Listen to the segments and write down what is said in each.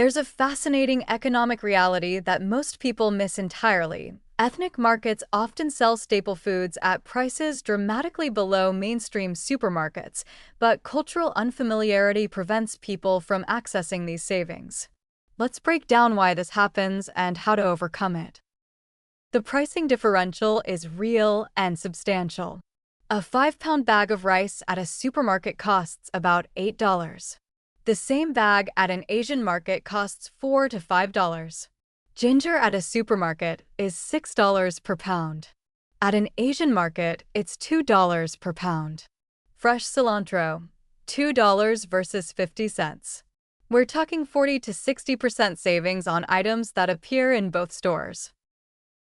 There's a fascinating economic reality that most people miss entirely. Ethnic markets often sell staple foods at prices dramatically below mainstream supermarkets, but cultural unfamiliarity prevents people from accessing these savings. Let's break down why this happens and how to overcome it. The pricing differential is real and substantial. A 5-pound bag of rice at a supermarket costs about $8. The same bag at an Asian market costs $4 to $5. Ginger at a supermarket is $6 per pound. At an Asian market, it's $2 per pound. Fresh cilantro, $2 versus 50 cents. We're talking 40 to 60% savings on items that appear in both stores.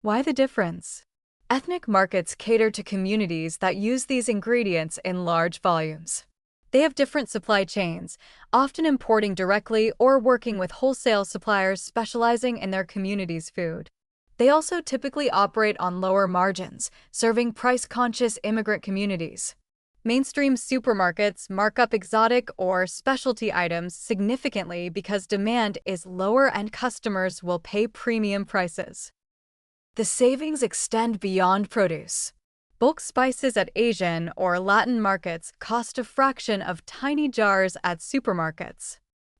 Why the difference? Ethnic markets cater to communities that use these ingredients in large volumes. They have different supply chains, often importing directly or working with wholesale suppliers specializing in their community's food. They also typically operate on lower margins, serving price-conscious immigrant communities. Mainstream supermarkets mark up exotic or specialty items significantly because demand is lower and customers will pay premium prices. The savings extend beyond produce. Bulk spices at Asian or Latin markets cost a fraction of tiny jars at supermarkets.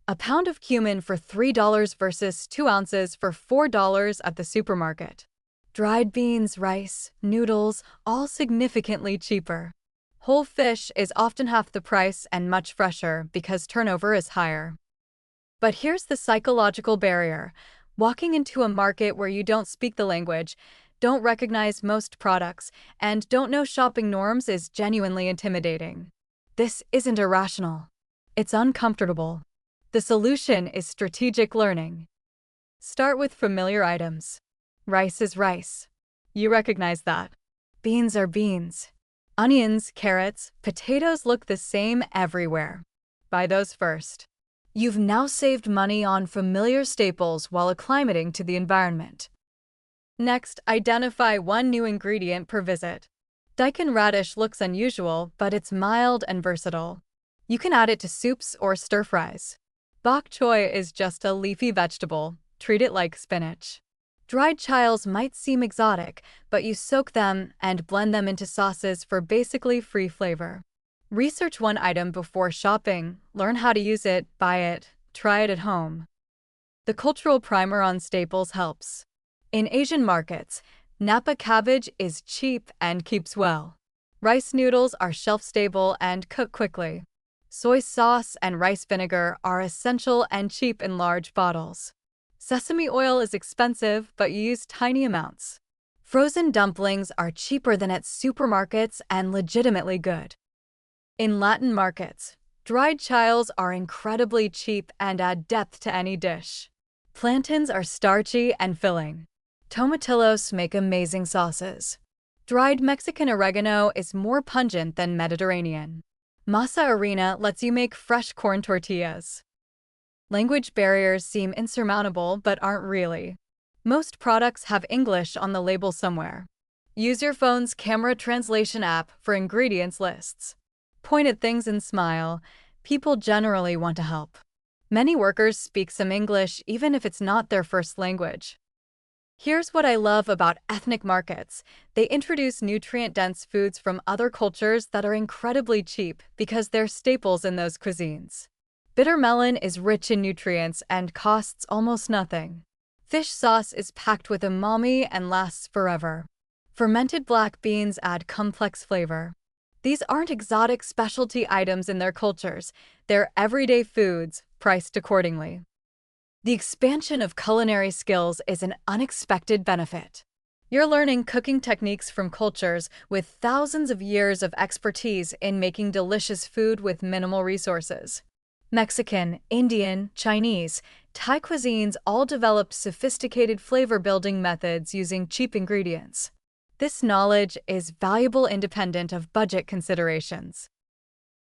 A pound of cumin for $3 versus 2 ounces for $4 at the supermarket. Dried beans, rice, noodles, all significantly cheaper. Whole fish is often half the price and much fresher because turnover is higher. But here's the psychological barrier. Walking into a market where you don't speak the language, don't recognize most products, and don't know shopping norms is genuinely intimidating. This isn't irrational. It's uncomfortable. The solution is strategic learning. Start with familiar items. Rice is rice. You recognize that. Beans are beans. Onions, carrots, potatoes look the same everywhere. Buy those first. You've now saved money on familiar staples while acclimating to the environment. Next, identify one new ingredient per visit. Daikon radish looks unusual, but it's mild and versatile. You can add it to soups or stir-fries. Bok choy is just a leafy vegetable. Treat it like spinach. Dried chiles might seem exotic, but you soak them and blend them into sauces for basically free flavor. Research one item before shopping, learn how to use it, buy it, try it at home. The cultural primer on staples helps. In Asian markets, Napa cabbage is cheap and keeps well. Rice noodles are shelf-stable and cook quickly. Soy sauce and rice vinegar are essential and cheap in large bottles. Sesame oil is expensive, but you use tiny amounts. Frozen dumplings are cheaper than at supermarkets and legitimately good. In Latin markets, dried chiles are incredibly cheap and add depth to any dish. Plantains are starchy and filling. Tomatillos make amazing sauces. Dried Mexican oregano is more pungent than Mediterranean. Masa harina lets you make fresh corn tortillas. Language barriers seem insurmountable but aren't really. Most products have English on the label somewhere. Use your phone's camera translation app for ingredients lists. Point at things and smile. People generally want to help. Many workers speak some English even if it's not their first language. Here's what I love about ethnic markets. They introduce nutrient-dense foods from other cultures that are incredibly cheap because they're staples in those cuisines. Bitter melon is rich in nutrients and costs almost nothing. Fish sauce is packed with umami and lasts forever. Fermented black beans add complex flavor. These aren't exotic specialty items in their cultures. They're everyday foods, priced accordingly. The expansion of culinary skills is an unexpected benefit. You're learning cooking techniques from cultures with thousands of years of expertise in making delicious food with minimal resources. Mexican, Indian, Chinese, Thai cuisines all developed sophisticated flavor-building methods using cheap ingredients. This knowledge is valuable independent of budget considerations.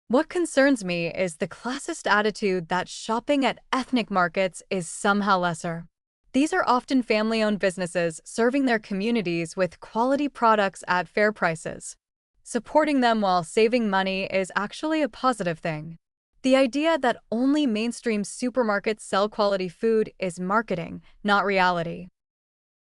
What concerns me is the classist attitude that shopping at ethnic markets is somehow lesser. These are often family-owned businesses serving their communities with quality products at fair prices. Supporting them while saving money is actually a positive thing. The idea that only mainstream supermarkets sell quality food is marketing, not reality.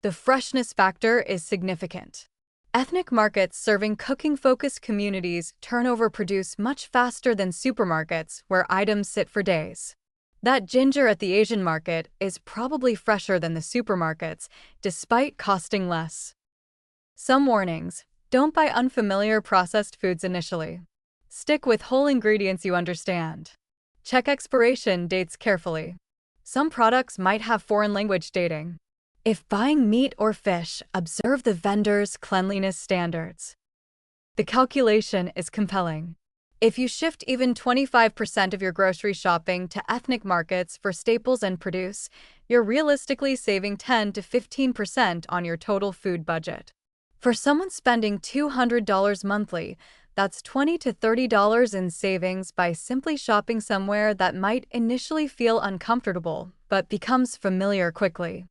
The freshness factor is significant. Ethnic markets serving cooking-focused communities turn over produce much faster than supermarkets where items sit for days. That ginger at the Asian market is probably fresher than the supermarkets, despite costing less. Some warnings: don't buy unfamiliar processed foods initially. Stick with whole ingredients you understand. Check expiration dates carefully. Some products might have foreign language dating. If buying meat or fish, observe the vendor's cleanliness standards. The calculation is compelling. If you shift even 25% of your grocery shopping to ethnic markets for staples and produce, you're realistically saving 10 to 15% on your total food budget. For someone spending $200 monthly, that's $20 to $30 in savings by simply shopping somewhere that might initially feel uncomfortable but becomes familiar quickly.